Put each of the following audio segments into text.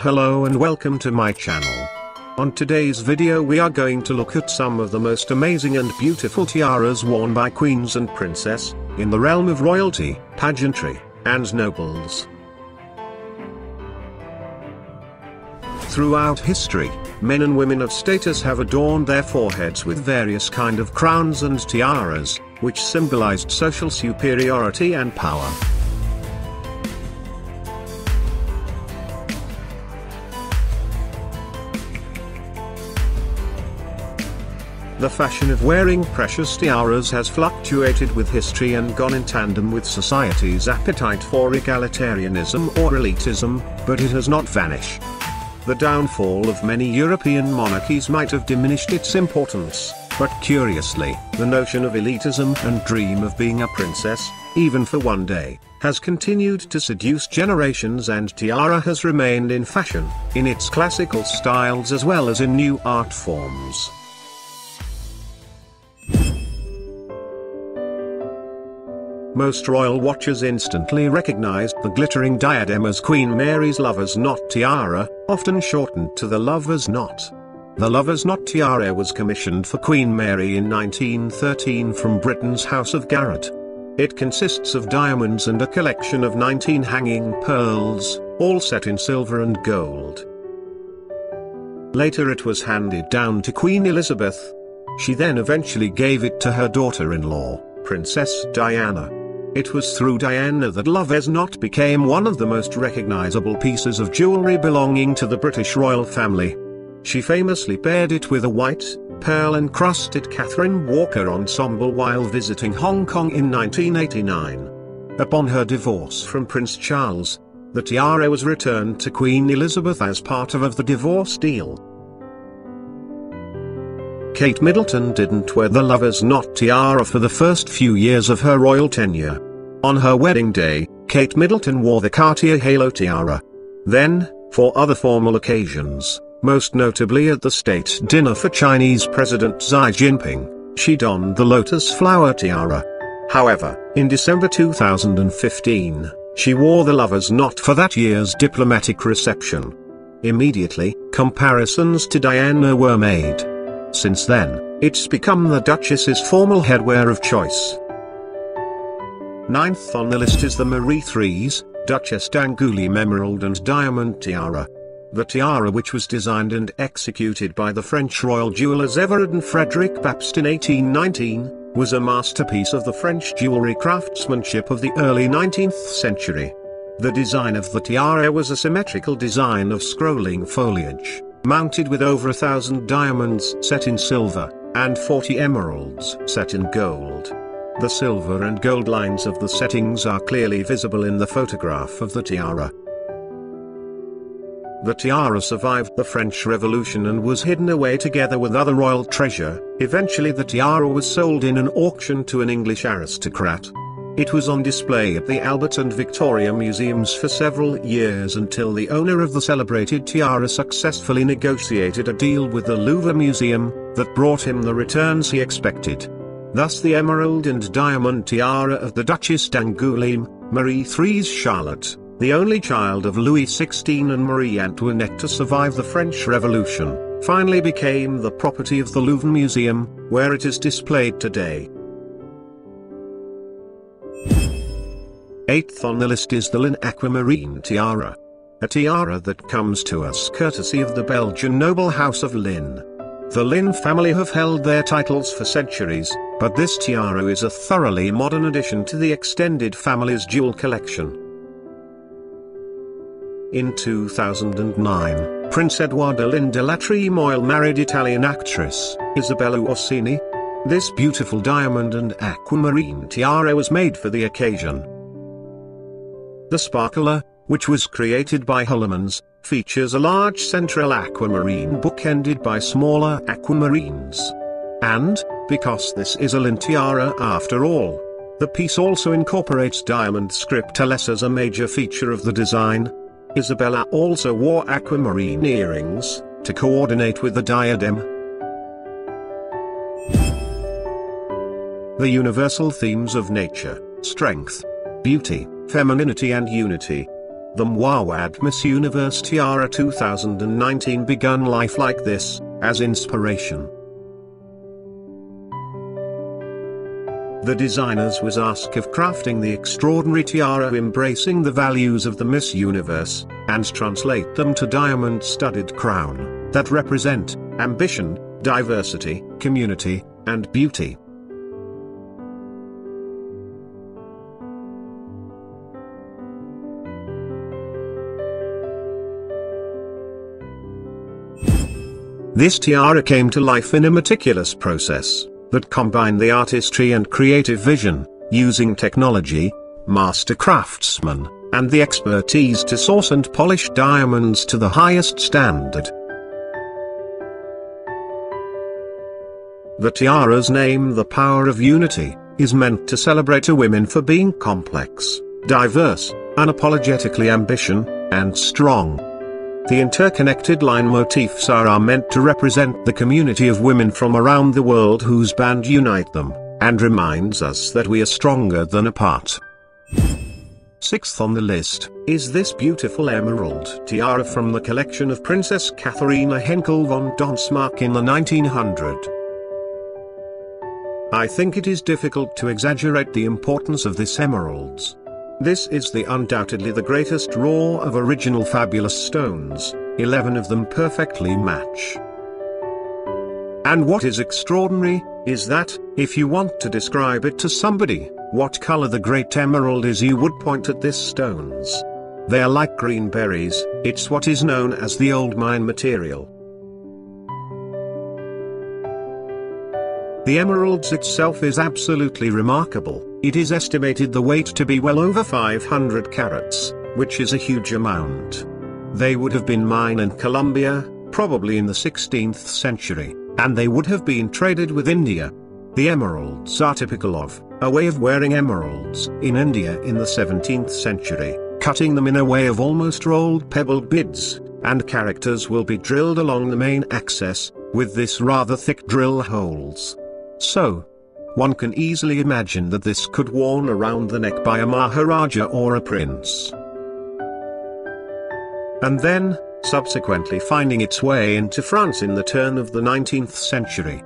Hello and welcome to my channel. On today's video we are going to look at some of the most amazing and beautiful tiaras worn by queens and princess, in the realm of royalty, pageantry, and nobles. Throughout history, men and women of status have adorned their foreheads with various kind of crowns and tiaras, which symbolized social superiority and power. The fashion of wearing precious tiaras has fluctuated with history and gone in tandem with society's appetite for egalitarianism or elitism, but it has not vanished. The downfall of many European monarchies might have diminished its importance, but curiously, the notion of elitism and dream of being a princess, even for one day, has continued to seduce generations, and tiara has remained in fashion, in its classical styles as well as in new art forms. Most royal watchers instantly recognized the glittering diadem as Queen Mary's lover's knot tiara, often shortened to the lover's knot. The lover's knot tiara was commissioned for Queen Mary in 1913 from Britain's House of Garrett. It consists of diamonds and a collection of 19 hanging pearls, all set in silver and gold. Later it was handed down to Queen Elizabeth. She then eventually gave it to her daughter-in-law, Princess Diana. It was through Diana that lover's knot became one of the most recognizable pieces of jewelry belonging to the British royal family. She famously paired it with a white, pearl-encrusted Catherine Walker ensemble while visiting Hong Kong in 1989. Upon her divorce from Prince Charles, the tiara was returned to Queen Elizabeth as part of the divorce deal. Kate Middleton didn't wear the lover's knot tiara for the first few years of her royal tenure. On her wedding day, Kate Middleton wore the Cartier halo tiara. Then, for other formal occasions, most notably at the state dinner for Chinese President Xi Jinping, she donned the lotus flower tiara. However, in December 2015, she wore the lover's knot for that year's diplomatic reception. Immediately, comparisons to Diana were made. Since then, it's become the Duchess's formal headwear of choice. Ninth on the list is the Marie Therese, Duchess d'Angoulême Emerald and Diamond Tiara. The tiara, which was designed and executed by the French royal jewelers Everard and Frederic Baptiste in 1819, was a masterpiece of the French jewelry craftsmanship of the early 19th century. The design of the tiara was a symmetrical design of scrolling foliage, mounted with over 1,000 diamonds set in silver, and 40 emeralds set in gold. The silver and gold lines of the settings are clearly visible in the photograph of the tiara. The tiara survived the French Revolution and was hidden away together with other royal treasure. Eventually the tiara was sold in an auction to an English aristocrat. It was on display at the Albert and Victoria Museums for several years until the owner of the celebrated tiara successfully negotiated a deal with the Louvre Museum that brought him the returns he expected. Thus the emerald and diamond tiara of the Duchess d'Angoulême, Marie Therese Charlotte, the only child of Louis XVI and Marie Antoinette to survive the French Revolution, finally became the property of the Louvre Museum, where it is displayed today. Eighth on the list is the Ligne Aquamarine tiara. A tiara that comes to us courtesy of the Belgian noble house of Ligne. The Ligne family have held their titles for centuries, but this tiara is a thoroughly modern addition to the extended family's jewel collection. In 2009, Prince Edoardo Ligne de la Tremoille married Italian actress Isabella Orsini. This beautiful diamond and aquamarine tiara was made for the occasion. The sparkler, which was created by Hollemans, features a large central aquamarine bookended by smaller aquamarines. And, because this is a Ligne tiara after all, the piece also incorporates diamond scriptures as a major feature of the design. Isabella also wore aquamarine earrings, to coordinate with the diadem. The universal themes of nature, strength, beauty, femininity and unity. The Mwawad Miss Universe Tiara 2019 begun life like this, as inspiration. The designers was asked of crafting the extraordinary tiara embracing the values of the Miss Universe, and translate them to diamond-studded crown, that represent ambition, diversity, community, and beauty. This tiara came to life in a meticulous process that combined the artistry and creative vision, using technology, master craftsmen, and the expertise to source and polish diamonds to the highest standard. The tiara's name, The Power of Unity, is meant to celebrate a woman for being complex, diverse, unapologetically ambitious, and strong. The interconnected line motifs are meant to represent the community of women from around the world whose band unite them, and reminds us that we are stronger than apart. Sixth on the list is this beautiful emerald tiara from the collection of Princess Katharina Henkel von Donsmarck in the 1900s. I think it is difficult to exaggerate the importance of this emeralds. This is undoubtedly the greatest raw of original fabulous stones, 11 of them perfectly match. And what is extraordinary, is that, if you want to describe it to somebody, what color the great emerald is, you would point at these stones. They are like green berries, it's what is known as the old mine material. The emeralds itself is absolutely remarkable. It is estimated the weight to be well over 500 carats, which is a huge amount. They would have been mined in Colombia, probably in the 16th century, and they would have been traded with India. The emeralds are typical of a way of wearing emeralds in India in the 17th century, cutting them in a way of almost rolled pebbled beads, and characters will be drilled along the main axis, with this rather thick drill holes. So, one can easily imagine that this could worn around the neck by a Maharaja or a prince. And then, subsequently finding its way into France in the turn of the 19th century.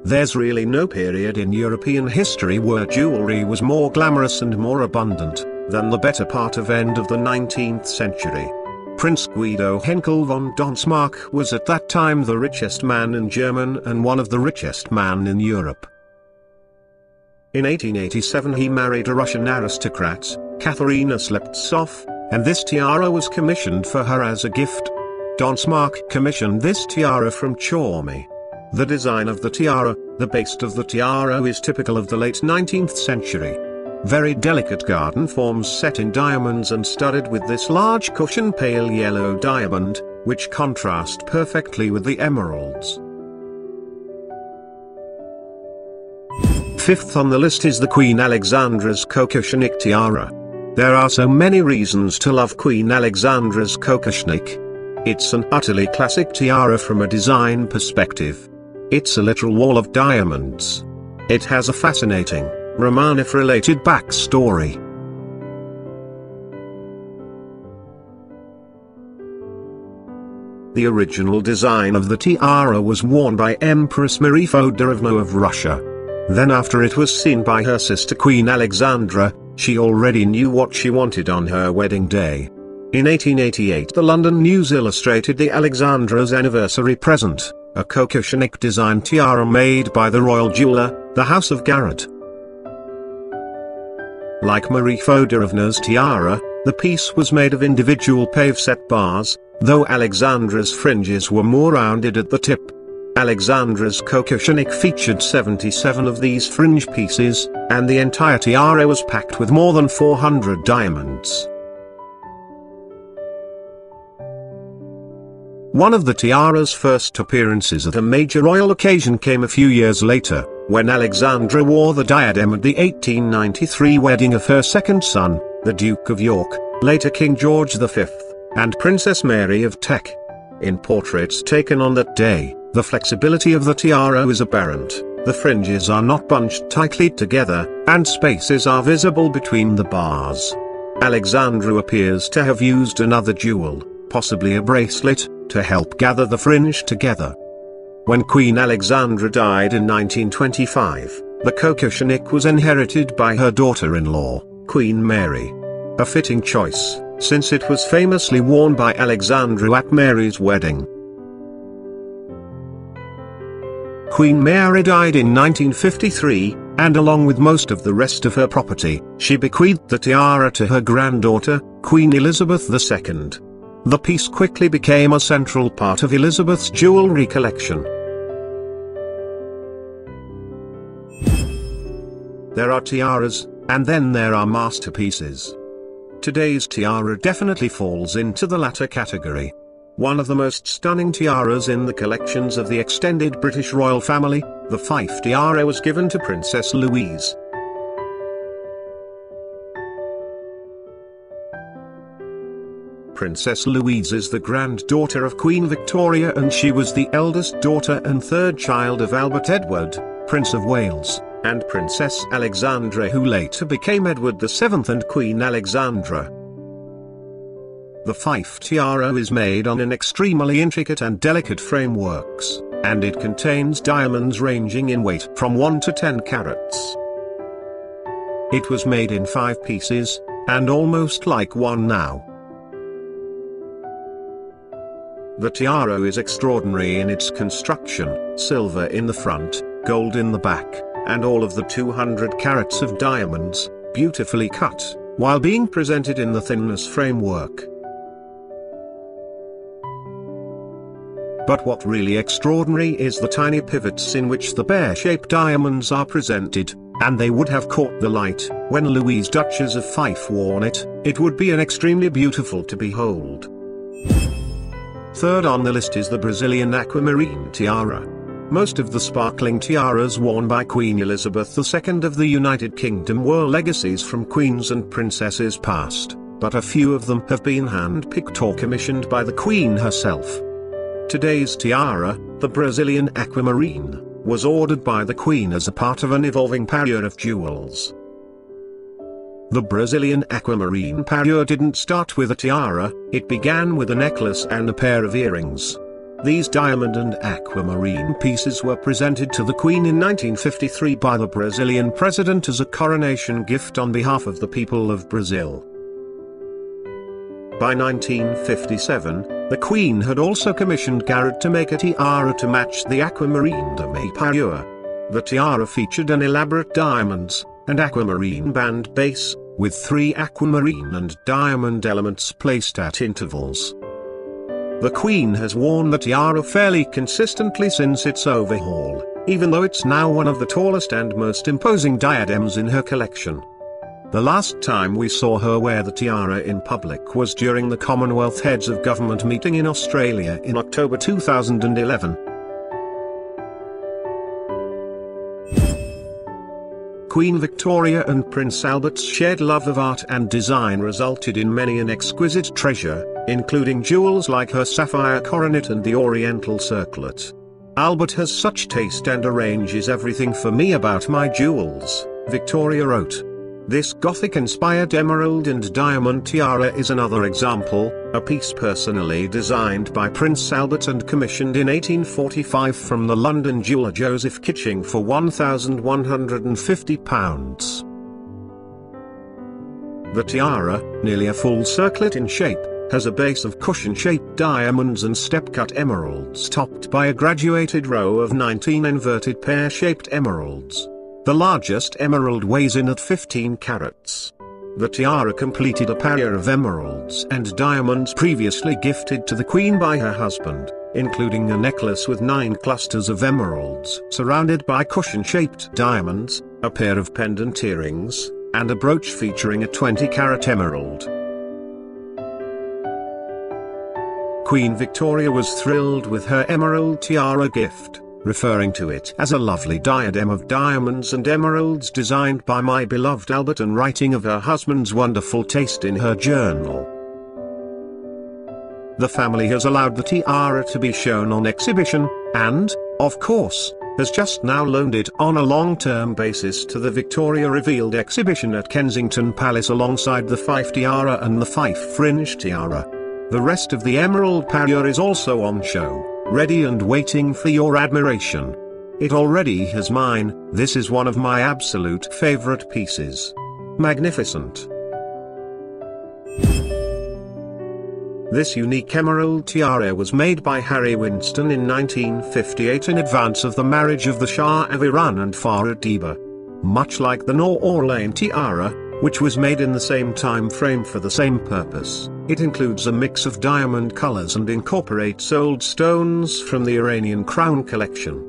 There's really no period in European history where jewelry was more glamorous and more abundant than the better part of end of the 19th century. Prince Guido Henkel von Donsmarck was at that time the richest man in Germany and one of the richest men in Europe. In 1887 he married a Russian aristocrat, Katharina Sleptsov, and this tiara was commissioned for her as a gift. Donsmarck commissioned this tiara from Chormy. The design of the tiara, the base of the tiara, is typical of the late 19th century. Very delicate garden forms set in diamonds and studded with this large cushion pale yellow diamond, which contrast perfectly with the emeralds. Fifth on the list is the Queen Alexandra's Kokoshnik tiara. There are so many reasons to love Queen Alexandra's Kokoshnik. It's an utterly classic tiara from a design perspective. It's a literal wall of diamonds. It has a fascinating Romanov-related backstory. The original design of the tiara was worn by Empress Marie Feodorovna of Russia. Then after it was seen by her sister Queen Alexandra, she already knew what she wanted on her wedding day. In 1888 the London News illustrated the Alexandra's anniversary present, a Kokoshnik design tiara made by the royal jeweler, the House of Garrett. Like Marie Feodorovna's tiara, the piece was made of individual pave-set bars, though Alexandra's fringes were more rounded at the tip. Alexandra's Kokoshnik featured 77 of these fringe pieces, and the entire tiara was packed with more than 400 diamonds. One of the tiara's first appearances at a major royal occasion came a few years later, when Alexandra wore the diadem at the 1893 wedding of her second son, the Duke of York, later King George V, and Princess Mary of Teck. In portraits taken on that day, the flexibility of the tiara is apparent, the fringes are not bunched tightly together, and spaces are visible between the bars. Alexandra appears to have used another jewel, possibly a bracelet, to help gather the fringe together. When Queen Alexandra died in 1925, the kokoshnik was inherited by her daughter-in-law, Queen Mary. A fitting choice, since it was famously worn by Alexandra at Mary's wedding. Queen Mary died in 1953, and along with most of the rest of her property, she bequeathed the tiara to her granddaughter, Queen Elizabeth II. The piece quickly became a central part of Elizabeth's jewelry collection. There are tiaras, and then there are masterpieces. Today's tiara definitely falls into the latter category. One of the most stunning tiaras in the collections of the extended British royal family, the Fife Tiara, was given to Princess Louise. Princess Louise is the granddaughter of Queen Victoria, and she was the eldest daughter and third child of Albert Edward, Prince of Wales, and Princess Alexandra, who later became Edward VII and Queen Alexandra. The Fife Tiara is made on an extremely intricate and delicate frameworks, and it contains diamonds ranging in weight from 1 to 10 carats. It was made in 5 pieces, and almost like one now. The tiara is extraordinary in its construction: silver in the front, gold in the back, and all of the 200 carats of diamonds, beautifully cut, while being presented in the thinness framework. But what really extraordinary is the tiny pivots in which the pear-shaped diamonds are presented, and they would have caught the light. When Louise, Duchess of Fife, worn it, it would be an extremely beautiful to behold. Third on the list is the Brazilian Aquamarine tiara. Most of the sparkling tiaras worn by Queen Elizabeth II of the United Kingdom were legacies from queens and princesses past, but a few of them have been hand-picked or commissioned by the Queen herself. Today's tiara, the Brazilian Aquamarine, was ordered by the Queen as a part of an evolving parure of jewels. The Brazilian Aquamarine parure didn't start with a tiara, it began with a necklace and a pair of earrings. These diamond and aquamarine pieces were presented to the Queen in 1953 by the Brazilian president as a coronation gift on behalf of the people of Brazil. By 1957, the Queen had also commissioned Garrett to make a tiara to match the Aquamarine demi parure. The tiara featured an elaborate diamonds and aquamarine band base, with 3 aquamarine and diamond elements placed at intervals. The Queen has worn the tiara fairly consistently since its overhaul, even though it's now one of the tallest and most imposing diadems in her collection. The last time we saw her wear the tiara in public was during the Commonwealth Heads of Government meeting in Australia in October 2011. Queen Victoria and Prince Albert's shared love of art and design resulted in many an exquisite treasure, including jewels like her sapphire coronet and the oriental circlet. "Albert has such taste and arranges everything for me about my jewels," Victoria wrote. This Gothic-inspired emerald and diamond tiara is another example, a piece personally designed by Prince Albert and commissioned in 1845 from the London jeweller Joseph Kitching for £1,150. The tiara, nearly a full circlet in shape, has a base of cushion-shaped diamonds and step-cut emeralds topped by a graduated row of 19 inverted pear-shaped emeralds. The largest emerald weighs in at 15 carats. The tiara completed a parure of emeralds and diamonds previously gifted to the Queen by her husband, including a necklace with 9 clusters of emeralds surrounded by cushion-shaped diamonds, a pair of pendant earrings, and a brooch featuring a 20-carat emerald. Queen Victoria was thrilled with her emerald tiara gift, referring to it as a lovely diadem of diamonds and emeralds designed by my beloved Albert, and writing of her husband's wonderful taste in her journal. The family has allowed the tiara to be shown on exhibition, and, of course, has just now loaned it on a long-term basis to the Victoria Revealed exhibition at Kensington Palace alongside the Fife Tiara and the Fife Fringe Tiara. The rest of the emerald parure is also on show, ready and waiting for your admiration. It already has mine. This is one of my absolute favorite pieces. Magnificent. This unique emerald tiara was made by Harry Winston in 1958 in advance of the marriage of the Shah of Iran and Farah Diba. Much like the Nur Orleans tiara, which was made in the same time frame for the same purpose, it includes a mix of diamond colors and incorporates old stones from the Iranian crown collection.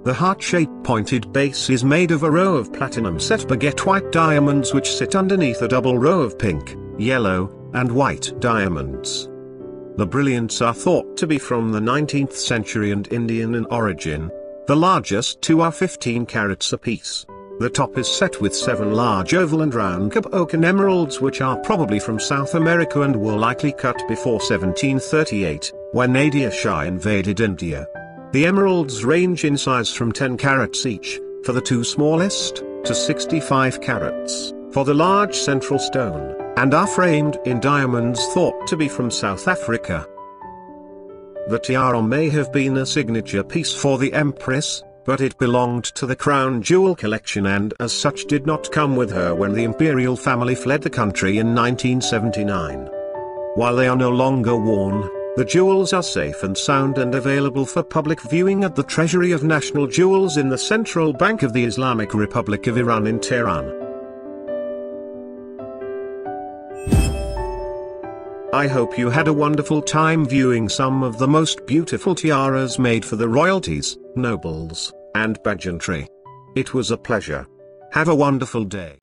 The heart-shaped pointed base is made of a row of platinum set baguette white diamonds which sit underneath a double row of pink, yellow, and white diamonds. The brilliants are thought to be from the 19th century and Indian in origin. The largest two are 15 carats apiece. The top is set with 7 large oval and round Kokoshnik emeralds which are probably from South America and were likely cut before 1738, when Nadir Shah invaded India. The emeralds range in size from 10 carats each, for the two smallest, to 65 carats, for the large central stone, and are framed in diamonds thought to be from South Africa. The tiara may have been a signature piece for the Empress, but it belonged to the crown jewel collection and as such did not come with her when the imperial family fled the country in 1979. While they are no longer worn, the jewels are safe and sound and available for public viewing at the Treasury of National Jewels in the Central Bank of the Islamic Republic of Iran in Tehran. I hope you had a wonderful time viewing some of the most beautiful tiaras made for the royalties, nobles, and pageantry. It was a pleasure. Have a wonderful day.